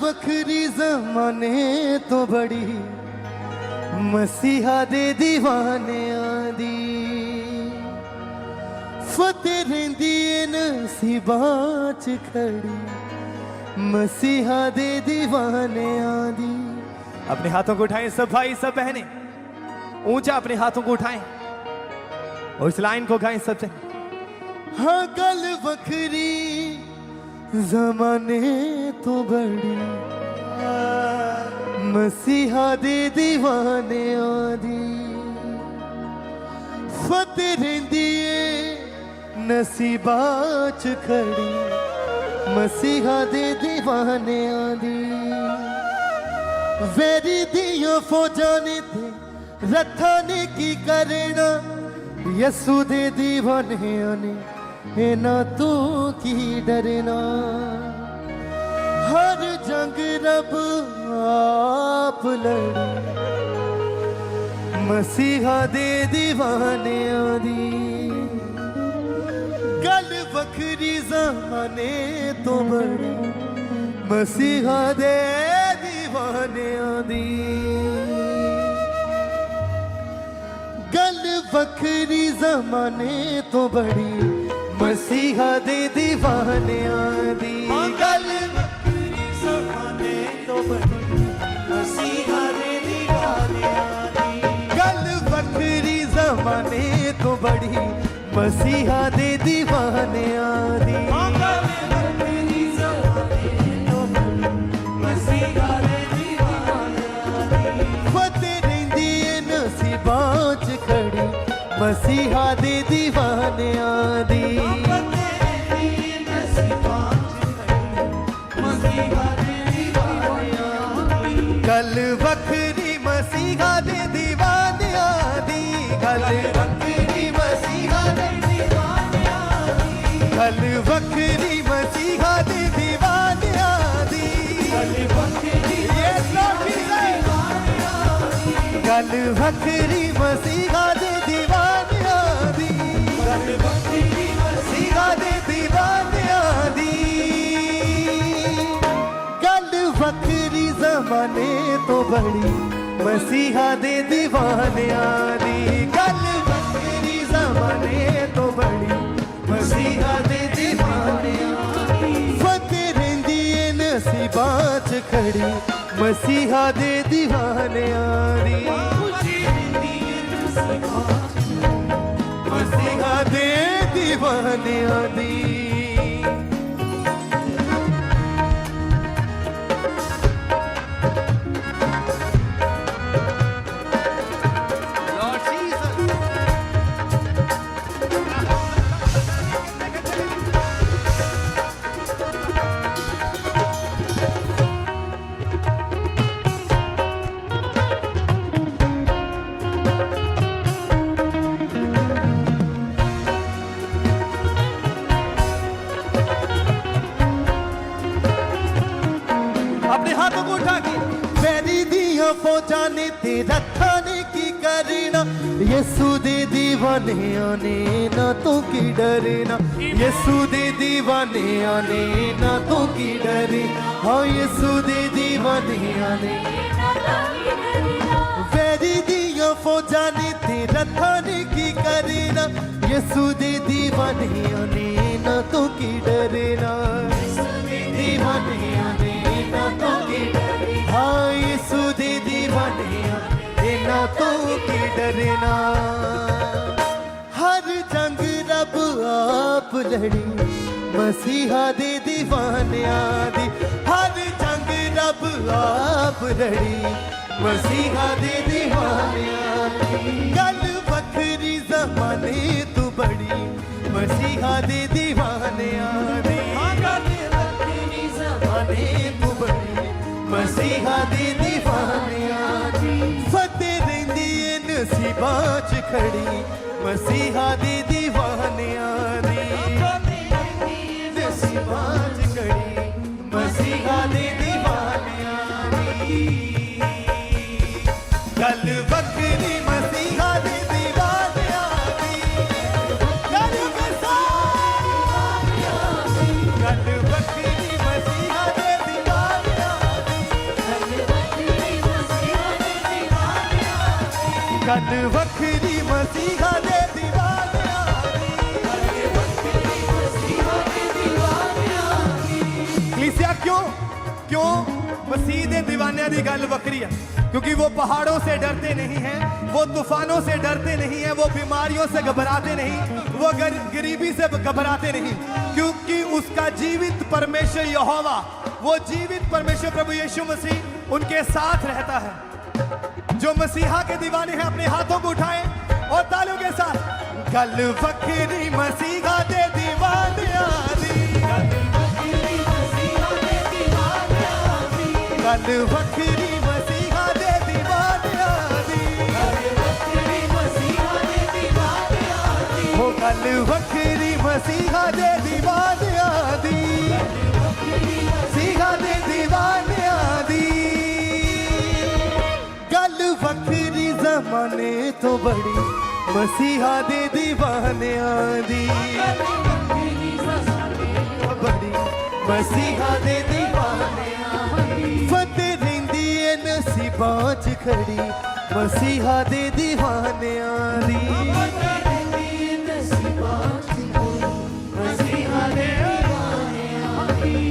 बखरी जमाने तो बड़ी मसीहा दे दीवाने आदी फतेह रहिंदी नसीबां च खड़ी मसीहा दे दीवाने आदी। अपने हाथों को उठाएं सब भाई सब बहनें, ऊंचा अपने हाथों को उठाएं और इस लाइन को गाएं सबसे। हाँ गल बखरी जमाने तो बड़ी मसीहा दे दीवाने आदी फतेह रहिंदी नसीबां च खड़ी मसीहा दे दीवाने आदी। वेरी दियो फौजां ने ते रथां ने की करना यसू दे दीवाने आने ना तू की डरना। हर जंग रब आप लड़ी मसीहा दे दीवाने आदी। गल बखरी जमाने तो बड़ी मसीहा दे दीवाने आदी। गल बखरी जमाने तो बड़ी मसीहा दे दीवाने आदी। गल बखरी जमाने तो बड़ी मसीहा दे दीवाने आदी। गल बखरी जमाने तो बड़ी मसीहा दे दीवाने आदी। फतेह रहिंदी नसीबां च खड़ी मसीहा दे दीवाने आदी। गल बखरी मसीहा दे दीवाने आदी। गल बखरी मसीहा दे दीवाने आदी। गल बखरी मसीहा दे दीवाने आदी। गल बखरी गल बखरी मसीहा दे दीवाने आदी। गल बखरी मसीहा दे दीवाने आदी। गल बखरी जमाने तो बड़ी मसीहा दे दीवाने आदी। गल बखरी जमाने तो बड़ी मसीहा दे दीवाने आदी। फतेह रहिंदी नसीबां च खड़ी मसीहा दे दीवाने आदी। मसीहा दे दीवाने आदी। अपने हाथों को उठा के वेरी दिया फौजां ने ते रथां ने की करना यसू दे दीवाने आने ना तो की डरना। यसू दे दीवाने आने ना तो की डरे। हाँ यसू दे दीवाने आने वेरी दिया फौजां ने ते रथां ने की करना यसू दे दीवाने आने ना तो की डरना। दीवाने आने हाँ यसू दे दीवाने ना तो की डरना। हर जंग रब आप लड़ी मसीहा दे दीवाने आदी। हर जंग रब आप लड़ी मसीहा दे दीवाने आदी। गल बखरी जमाने तो बड़ी मसीहा दे दीवाने आदी। तो बड़ी मसीहा दे दीवाने आदी। फतेह रहिंदी नसीबां च खड़ी मसीहा दे दीवाने आदी। नसीबां च खड़ी मसीहा दे दीवाने आदी। गल बखरी मसीहा दे दीवाने आदी। गल बखरी मसीहा दे दीवाने आदी। गल वखरी मसीहा दे दीवानियां दी। कलीसिया क्यों क्यों मसीह दे दीवानियां दी गल वखरी है? क्योंकि वो पहाड़ों से डरते नहीं हैं, वो तूफानों से डरते नहीं हैं, वो बीमारियों से घबराते नहीं, वो गरीबी से घबराते नहीं, क्योंकि उसका जीवित परमेश्वर यहोवा, वो जीवित परमेश्वर प्रभु यीशु मसीह उनके साथ रहता है। जो मसीहा के दीवाने हैं अपने हाथों को उठाएं और तालियों के साथ गल वखरी मसीहा दे दीवानियां दी, गल वखरी मसीहा दे दीवानियां दी, गल वखरी मसीहा दे दीवानियां दी, गल वखरी मसीहा दे दीवानियां दी, हो गल वखरी मसीहा दे दीवानियां दी, मसीहा दे दीवानियां दी। गल वखरी ज़माने तो बड़ी मसीहा दे दीवानियां दी, बड़ी मसीहा दे दीवानियां दी। फतेह रहिंदी है नसीबां च खड़ी मसीहा दे दीवानियां दी, नसीबां च मसीहा दे दीवानियां दी।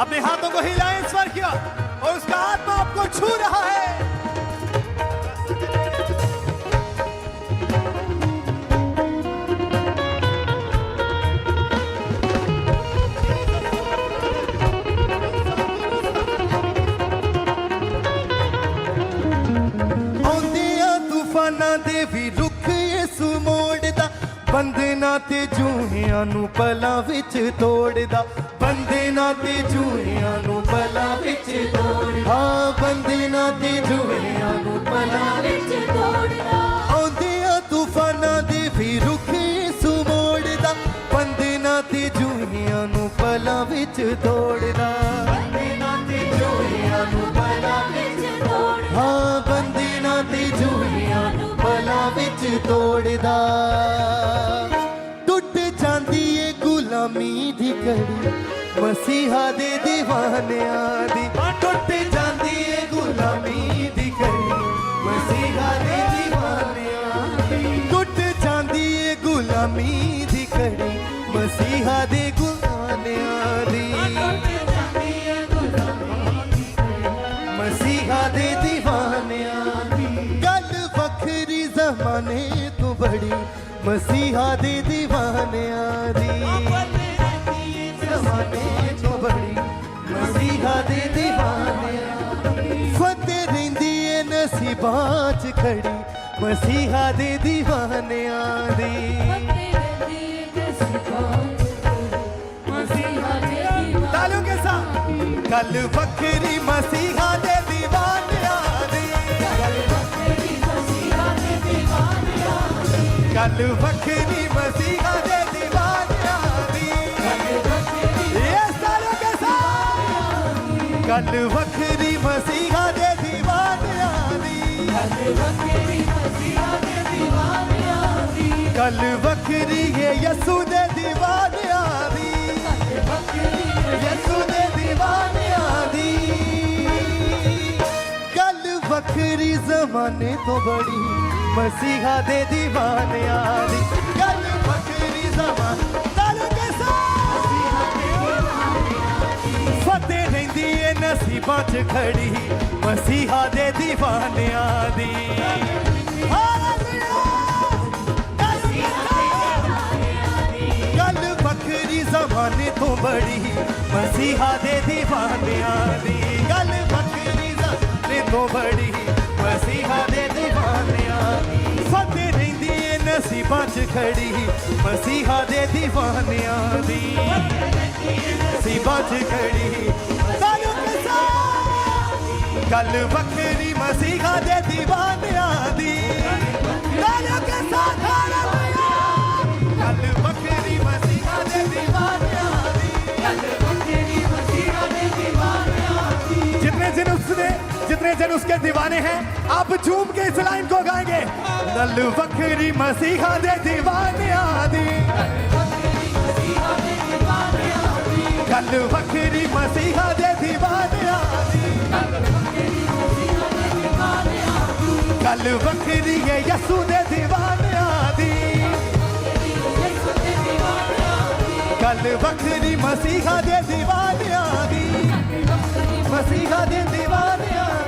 अपने हाथों को हिलाएं स्वर किया और उसका आत्मा आपको छू रहा है। आउंदियां तूफानां दे भी रुख यसू मोड़दा, बंधना ते जूहियां नू पलां विच तोड़दा, बंधना ते जूहियां नू पलां विच तोड़दा, हाँ बंधना ते जूहियां नू पलां विच तोड़दा। आउंदियां तूफानां दे भी रुख यसू मोड़दा, बंधना ते जूहियां नू पलां विच तोड़दा, बंधना ते जूहियां नू पलां विच तोड़दा, हाँ बंधना ते जूहियां नू पलां विच तोड़दा। टुट जांदी ए गुलामी दी कड़ी मसीहा दे दीवानियां दी, टुट जांदी ए गुलामी दी कड़ी मसीहा दे दीवानियां दी, टुट जांदी ए गुलामी दी कड़ी मसीहा दे गुलामियां दी, मसीहा दे दीवानियां दी। गल वखरी ज़माने तो बड़ी मसीहा दे दीवानियां दी, ज़माने तो बड़ी मसीहा दे दीवानियां दी। फतेह रहिंदी है नसीबां च खड़ी मसीहा दे दीवानियां दी, तालियों के साथ गल वखरी मसीहा दे दीवानियां दी, गल वखरी मसीहा दे दीवानियां दी, गल वखरी मसीहा दे दीवानियां दी, ये तालियों के साथ गल वखरी मसीहा दे दीवानियां दी, गल वखरी मसीहा दे दीवानियां दी, गल वखरी ये यसू दे दीवानियां दी, यसू दे दीवानियां दी। गल वखरी ज़माने तो बड़ी मसीहा दे दीवानियां दी, गल वखरी ज़माने के साथ फतेह रहिंदी है नसीबां च खड़ी मसीहा दे दीवानियां दी। गल वखरी ज़माने तो बड़ी मसीहा दे दीवानियां दी, गल वखरी ज़माने तो बड़ी मसीहा दे दीवानियां दी। फतेह रहिंदी है नसीबां च खड़ी मसीहा दे दीवानियां दी, नसीबां च खड़ी तालियों के साथ गल वखरी मसीहा दे दीवानियां दी, तालियों के साथ गल वखरी मसीहा दे दीवानियां दी, गल वखरी मसीहा दे दीवानियां दी। जितने जितने जन उसके दीवाने हैं आप झूम के इस लाइन को गाएंगे। गल वखरी मसीहा दे दीवाने आदि, गल वखरी मसीहा दे दीवाने आदि, गल वखरी है यसू दे दीवाने आदि, गल वखरी मसीहा दे दीवाने आदि, मसीहा दे दीवाने आदि।